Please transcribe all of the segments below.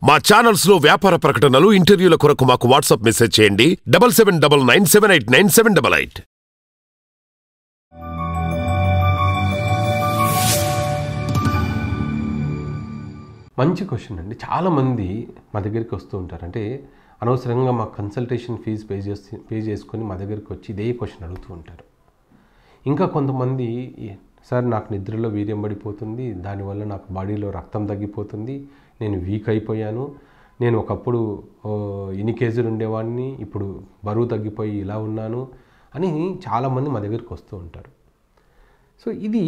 మా ఛానల్స్ లో వ్యాపార ప్రకటనలు, ఇంటర్వ్యూల కొరకు మాకు వాట్సాప్ మెసేజ్ చేయండి 7799978978. మంచి క్వశ్చన్ అండి. చాలామంది మా దగ్గరికి వస్తూ ఉంటారు. అంటే అనవసరంగా మా కన్సల్టేషన్ ఫీజు పే చేసుకొని మా దగ్గరికి వచ్చి ఇదే క్వశ్చన్ అడుగుతూ ఉంటారు. ఇంకా కొంతమంది, సార్ నాకు నిద్రలో వీర్యం పడిపోతుంది, దానివల్ల నాకు బాడీలో రక్తం తగ్గిపోతుంది, నేను వీక్ అయిపోయాను, నేను ఒకప్పుడు ఇన్ని కేజీలు ఉండేవాడిని, ఇప్పుడు బరువు తగ్గిపోయి ఇలా ఉన్నాను అని చాలామంది మా దగ్గరికి వస్తూ ఉంటారు. సో ఇది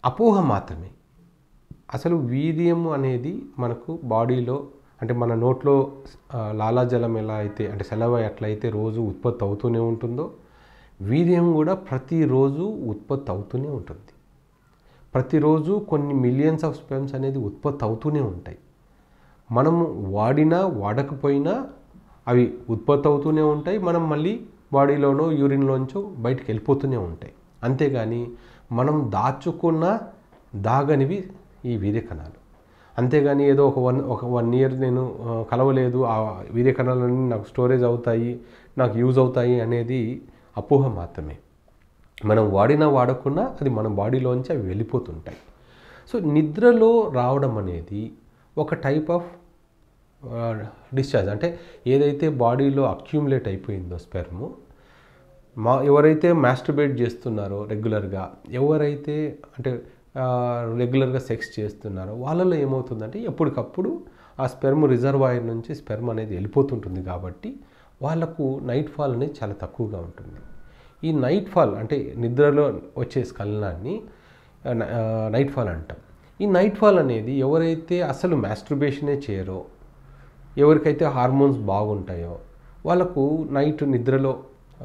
అపోహ మాత్రమే. అసలు వీర్యం అనేది మనకు బాడీలో, అంటే మన నోట్లో లాలాజలం ఎలా అయితే, అంటే సెలవ ఎట్లయితే రోజు ఉత్పత్తి అవుతూనే ఉంటుందో, వీర్యం కూడా ప్రతిరోజు ఉత్పత్తి అవుతూనే ఉంటుంది. ప్రతిరోజు కొన్ని మిలియన్స్ ఆఫ్ స్పెర్మ్స్ అనేది ఉత్పత్తి అవుతూనే ఉంటాయి. మనము వాడినా వాడకపోయినా అవి ఉత్పత్తి అవుతూనే ఉంటాయి. మనం మళ్ళీ బాడీలోనో యూరిన్లోంచో బయటికి వెళ్ళిపోతూనే ఉంటాయి. అంతేగాని మనం దాగనివి ఈ వీర్యకణాలు. అంతేగాని ఏదో ఒక వన్ ఇయర్ నేను కలవలేదు, ఆ వీర్యకణాలన్నీ నాకు స్టోరేజ్ అవుతాయి, నాకు యూజ్ అవుతాయి అనేది అపోహ మాత్రమే. మనం వాడినా వాడకున్నా అది మన బాడీలోంచి అవి వెళ్ళిపోతుంటాయి. సో నిద్రలో రావడం అనేది ఒక టైప్ ఆఫ్ డిశ్చార్జ్. అంటే ఏదైతే బాడీలో అక్యూములేట్ అయిపోయిందో స్పెర్మ్, ఎవరైతే మాస్టర్బేట్ చేస్తున్నారో రెగ్యులర్గా, ఎవరైతే అంటే రెగ్యులర్గా సెక్స్ చేస్తున్నారో వాళ్ళలో ఏమవుతుందంటే ఎప్పటికప్పుడు ఆ స్పెర్మ్ రిజర్వాయర్ నుంచి స్పెర్మ్ అనేది వెళ్ళిపోతుంటుంది. కాబట్టి వాళ్ళకు నైట్ ఫాల్ అనేది చాలా తక్కువగా ఉంటుంది. ఈ నైట్ ఫాల్ అంటే నిద్రలో వచ్చే స్ఖలనాన్ని నైట్ ఫాల్ అంటాం. ఈ నైట్ ఫాల్ అనేది ఎవరైతే అసలు మాస్టర్బేషనే చేయరో, ఎవరికైతే హార్మోన్స్ బాగుంటాయో వాళ్ళకు నైట్ నిద్రలో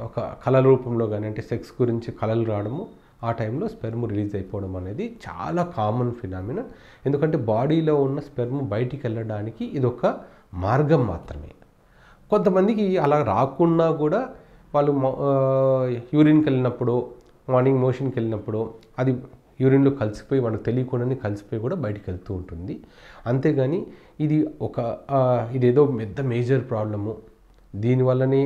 ఒక కళల రూపంలో కానీ, అంటే సెక్స్ గురించి కళలు రావడము, ఆ టైంలో స్పెర్మ్ రిలీజ్ అయిపోవడం అనేది చాలా కామన్ ఫినామినా. ఎందుకంటే బాడీలో ఉన్న స్పెర్మ్ బయటికి వెళ్ళడానికి ఇదొక మార్గం మాత్రమే. కొంతమందికి అలా రాకున్నా కూడా వాళ్ళు యూరిన్కి వెళ్ళినప్పుడు, మార్నింగ్ మోషన్కి వెళ్ళినప్పుడు అది యూరిన్లో కలిసిపోయి మనకు తెలియకుండానే కలిసిపోయి కూడా బయటికి వెళ్తూ ఉంటుంది. అంతేగాని ఇదేదో పెద్ద మేజర్ ప్రాబ్లము, దీనివల్లనే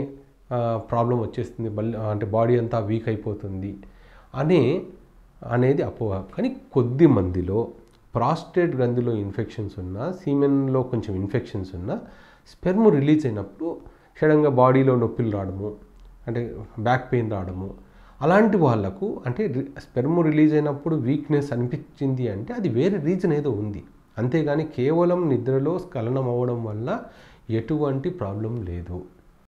ప్రాబ్లం వచ్చేస్తుంది, అంటే బాడీ అంతా వీక్ అయిపోతుంది అనేది అపోహ. కానీ కొద్ది మందిలో ప్రాస్టేట్ గ్రంథిలో ఇన్ఫెక్షన్స్ ఉన్నా, సీమెన్లో కొంచెం ఇన్ఫెక్షన్స్ ఉన్నా స్పెర్మ్ రిలీజ్ అయినప్పుడు సడన్గా బాడీలో నొప్పులు రావడము, అంటే బ్యాక్ పెయిన్ రావడము, అలాంటి వాళ్ళకు అంటే స్పెర్మ్ రిలీజ్ అయినప్పుడు వీక్నెస్ అనిపించింది అంటే అది వేరే రీజన్ ఏదో ఉంది. అంతేగాని కేవలం నిద్రలో స్ఖలనం అవ్వడం వల్ల ఎటువంటి ప్రాబ్లం లేదు.